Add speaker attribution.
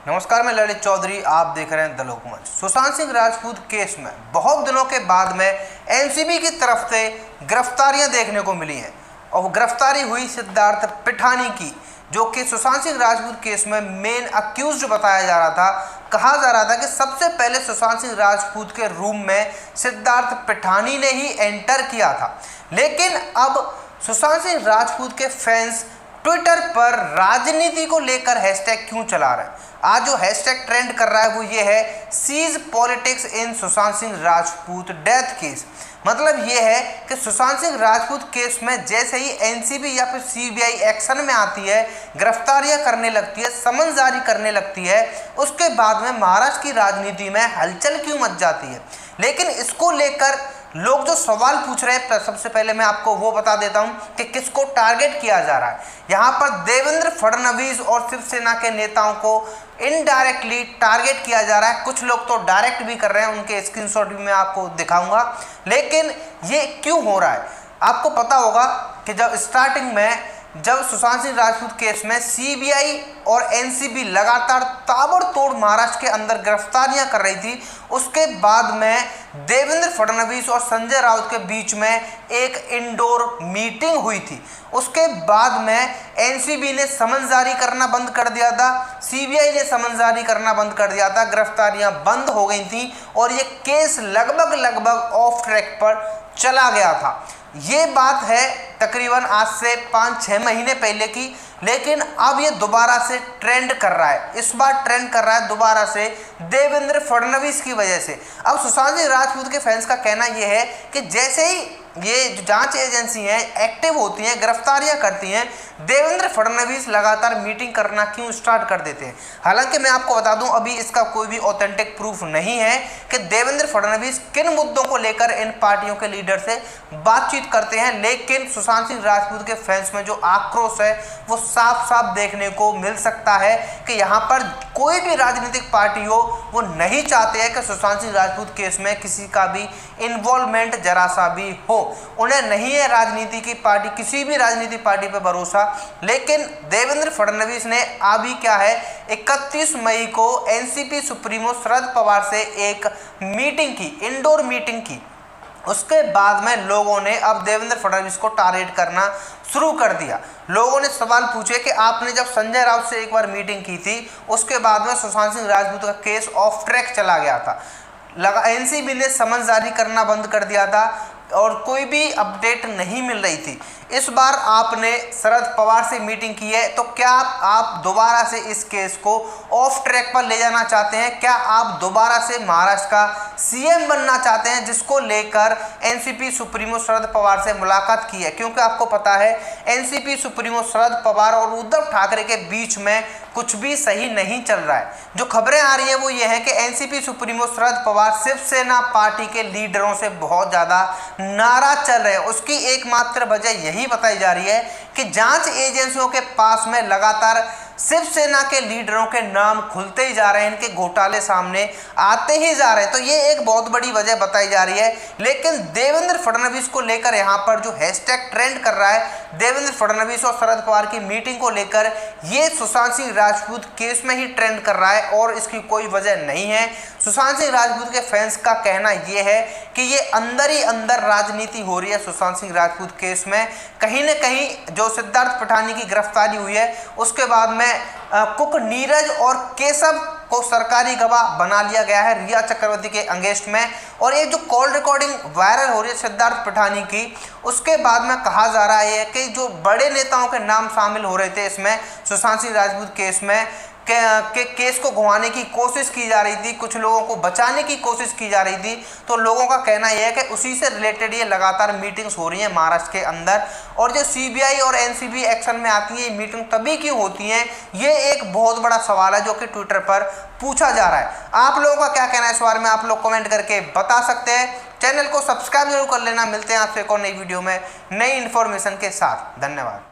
Speaker 1: नमस्कार, मैं ललित चौधरी। आप देख रहे हैं the Lokmanch. Sushant Singh Rajput case में बहुत दिनों के बाद में एनसीबी की तरफ से गिरफ्तारियां देखने को मिली हैं और गिरफ्तारी हुई सिद्धार्थ पिठानी की, जो कि सुशांत सिंह राजपूत केस में मेन अक्यूज्ड बताया जा रहा था। कहा जा रहा था कि सबसे पहले सुशांत सिंह राजपूत के रूम में सिद्धार्थ पिठानी ने ही एंटर किया था। लेकिन अब सुशांत सिंह राजपूत के फैंस ट्विटर पर राजनीति को लेकर हैशटैग क्यों चला रहे हैं? आज जो हैशटैग ट्रेंड कर रहा है वो ये है, sees politics in Sushant Singh Rajput death case. मतलब ये है कि सुशांत सिंह राजपूत केस में जैसे ही एनसीबी या फिर सीबीआई एक्शन में आती है, गिरफ्तारियां करने लगती है, समन जारी करने लगती है, उसके बाद में महाराष्ट्र की राजनीति में हलचल क्यों मच जाती है। लेकिन इसको लेकर लोग जो सवाल पूछ रहे हैं, सबसे पहले मैं आपको वो बता देता हूं कि किसको टारगेट किया जा रहा है। यहां पर देवेंद्र फडणवीस और शिवसेना के नेताओं को इनडायरेक्टली टारगेट किया जा रहा है। कुछ लोग तो डायरेक्ट भी कर रहे हैं, उनके स्क्रीनशॉट भी मैं आपको दिखाऊंगा। लेकिन ये क्यों हो रहा है? आपको पता होगा कि जब स्टार्टिंग में जब सुशांत सिंह राजपूत केस में सीबीआई और एनसीबी लगातार ताबड़तोड़ महाराष्ट्र के अंदर गिरफ्तारियां कर रही थी, उसके बाद में देवेंद्र फडणवीस और संजय राउत के बीच में एक इंडोर मीटिंग हुई थी। उसके बाद में एनसीबी ने समन जारी करना बंद कर दिया था, सीबीआई ने समन जारी करना बंद कर दिया था, गिरफ्तारियां बंद हो गई थी और ये केस लगभग ऑफ ट्रैक पर चला गया था। ये बात है तकरीबन आज से 5-6 महीने पहले की। लेकिन अब ये दोबारा से ट्रेंड कर रहा है। इस बार ट्रेंड कर रहा है दोबारा से देवेंद्र फडणवीस की वजह से। अब सुशांत सिंह राजपूत के फैंस का कहना यह है कि जैसे ही ये जो जांच एजेंसी हैं एक्टिव होती हैं, गिरफ्तारियां करती हैं, देवेंद्र फडणवीस लगातार मीटिंग करना क्यों स्टार्ट कर देते हैं। हालांकि मैं आपको बता दूं, अभी इसका कोई भी ऑथेंटिक प्रूफ नहीं है कि देवेंद्र फडणवीस किन मुद्दों को लेकर इन पार्टियों के लीडर से बातचीत करते हैं। लेकिन सुशांत सिंह राजपूत के फैंस में जो आक्रोश है वो साफ साफ देखने को मिल सकता है कि यहाँ पर कोई भी राजनीतिक पार्टी हो, वो नहीं चाहते हैं कि सुशांत सिंह राजपूत केस में किसी का भी इन्वॉल्वमेंट जरा सा भी हो। उन्हें नहीं है राजनीति की पार्टी, किसी भी राजनीतिक पार्टी पर भरोसा। लेकिन देवेंद्र फडणवीस ने अभी क्या है, 31 मई को एनसीपी सुप्रीमो शरद पवार से एक मीटिंग की, इंडोर मीटिंग की। उसके बाद में लोगों ने अब देवेंद्र फडणवीस को टारगेट करना शुरू कर दिया। लोगों ने सवाल पूछे कि आपने जब संजय राउत से एक बार मीटिंग की थी, उसके बाद में सुशांत सिंह राजपूत का केस ऑफ ट्रैक चला गया था, एनसीबी ने समन जारी करना बंद कर दिया था और कोई भी अपडेट नहीं मिल रही थी। इस बार आपने शरद पवार से मीटिंग की है, तो क्या आप दोबारा से इस केस को ऑफ ट्रैक पर ले जाना चाहते हैं? क्या आप दोबारा से महाराष्ट्र का सीएम बनना चाहते हैं, जिसको लेकर एनसीपी सुप्रीमो शरद पवार से मुलाकात की है? क्योंकि आपको पता है एनसीपी सुप्रीमो शरद पवार और उद्धव ठाकरे के बीच में कुछ भी सही नहीं चल रहा है। जो खबरें आ रही है वो ये है कि NCP supremo Sharad Pawar Shiv Sena party के लीडरों से बहुत ज़्यादा नाराज चल रहे हैं। उसकी एकमात्र वजह यही बताई जा रही है कि जांच एजेंसियों के पास में लगातार शिवसेना के लीडरों के नाम खुलते ही जा रहे हैं, इनके घोटाले सामने आते ही जा रहे हैं। तो ये एक बहुत बड़ी वजह बताई जा रही है। लेकिन देवेंद्र फडणवीस को लेकर यहाँ पर जो हैशटैग ट्रेंड कर रहा है, देवेंद्र फडणवीस और शरद पवार की मीटिंग को लेकर, ये सुशांत सिंह राजपूत केस में ही ट्रेंड कर रहा है और इसकी कोई वजह नहीं है। सुशांत सिंह राजपूत के फैंस का कहना यह है कि ये अंदर ही अंदर राजनीति हो रही है सुशांत सिंह राजपूत केस में। कहीं न कहीं जो सिद्धार्थ पिठानी की गिरफ्तारी हुई है, उसके बाद में कुक नीरज और केशव को सरकारी गवाह बना लिया गया है रिया चक्रवर्ती के अगेंस्ट में। और ये जो कॉल रिकॉर्डिंग वायरल हो रही है सिद्धार्थ पिठानी की, उसके बाद में कहा जा रहा है कि जो बड़े नेताओं के नाम शामिल हो रहे थे इसमें, सुशांत सिंह राजपूत केस में, के केस को घुमाने की कोशिश की जा रही थी, कुछ लोगों को बचाने की कोशिश की जा रही थी। तो लोगों का कहना यह है कि उसी से रिलेटेड ये लगातार मीटिंग्स हो रही हैं महाराष्ट्र के अंदर। और जो सीबीआई और एनसीबी एक्शन में आती है, ये मीटिंग तभी क्यों होती हैं, ये एक बहुत बड़ा सवाल है जो कि ट्विटर पर पूछा जा रहा है। आप लोगों का क्या कहना है इस बारे में, आप लोग कमेंट करके बता सकते हैं। चैनल को सब्सक्राइब जरूर कर लेना। मिलते हैं आपसे एक और नई वीडियो में नई इन्फॉर्मेशन के साथ। धन्यवाद।